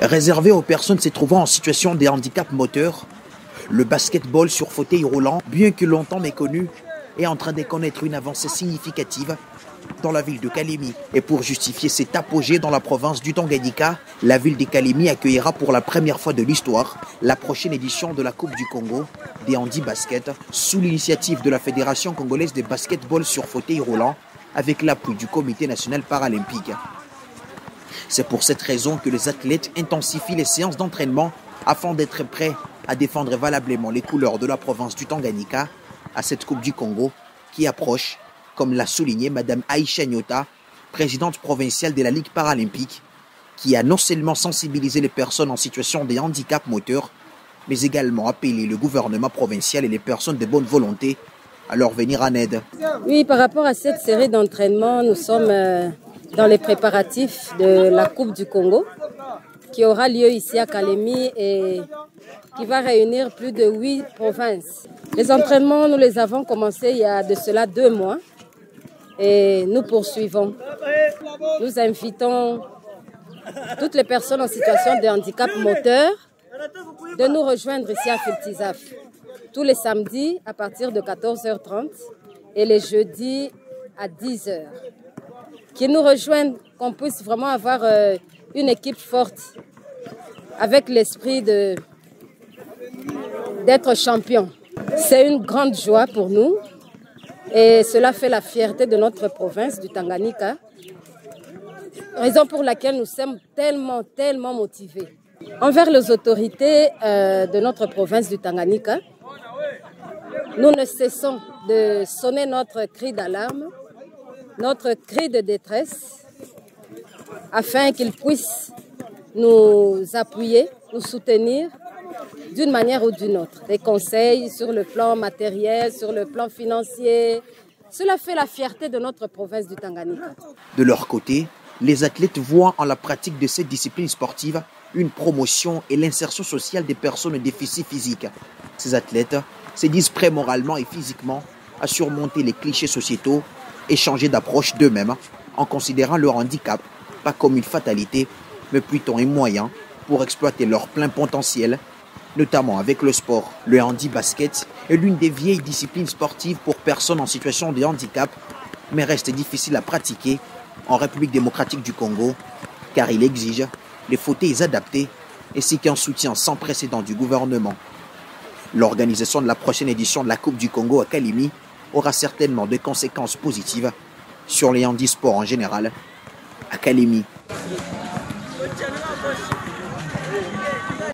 Réservé aux personnes se trouvant en situation de handicap moteur, le basketball sur fauteuil roulant, bien que longtemps méconnu, est en train de connaître une avancée significative dans la ville de Kalemi. Et pour justifier cet apogée dans la province du Tanganyika, la ville de Kalemi accueillera pour la première fois de l'histoire la prochaine édition de la Coupe du Congo des handi basket sous l'initiative de la Fédération congolaise de basketball sur fauteuil roulant avec l'appui du Comité national paralympique. C'est pour cette raison que les athlètes intensifient les séances d'entraînement afin d'être prêts à défendre valablement les couleurs de la province du Tanganyika à cette Coupe du Congo qui approche, comme l'a souligné Mme Aïcha Nyota, présidente provinciale de la Ligue paralympique, qui a non seulement sensibilisé les personnes en situation de handicap moteur, mais également appelé le gouvernement provincial et les personnes de bonne volonté à leur venir en aide. Oui, par rapport à cette série d'entraînements, nous sommes dans les préparatifs de la Coupe du Congo qui aura lieu ici à Kalemi et qui va réunir plus de 8 provinces. Les entraînements, nous les avons commencés il y a de cela 2 mois et nous poursuivons. Nous invitons toutes les personnes en situation de handicap moteur de nous rejoindre ici à Filtizaf tous les samedis à partir de 14h30 et les jeudis à 10h. Qu'ils nous rejoignent, qu'on puisse vraiment avoir une équipe forte avec l'esprit d'être champion. C'est une grande joie pour nous et cela fait la fierté de notre province du Tanganyika, raison pour laquelle nous sommes tellement motivés. Envers les autorités de notre province du Tanganyika, nous ne cessons de sonner notre cri d'alarme, notre cri de détresse, afin qu'ils puissent nous appuyer, nous soutenir d'une manière ou d'une autre. Des conseils sur le plan matériel, sur le plan financier. Cela fait la fierté de notre province du Tanganyika. De leur côté, les athlètes voient en la pratique de cette discipline sportive une promotion et l'insertion sociale des personnes déficits physiques. Ces athlètes se disent prêts moralement et physiquement à surmonter les clichés sociétaux et changer d'approche d'eux-mêmes en considérant leur handicap pas comme une fatalité, mais plutôt un moyen pour exploiter leur plein potentiel, notamment avec le sport. Le handi basket est l'une des vieilles disciplines sportives pour personnes en situation de handicap, mais reste difficile à pratiquer en République démocratique du Congo, car il exige des fauteuils adaptés ainsi qu'un soutien sans précédent du gouvernement. L'organisation de la prochaine édition de la Coupe du Congo à Kalemi aura certainement des conséquences positives sur les handisports en général à Kalemi.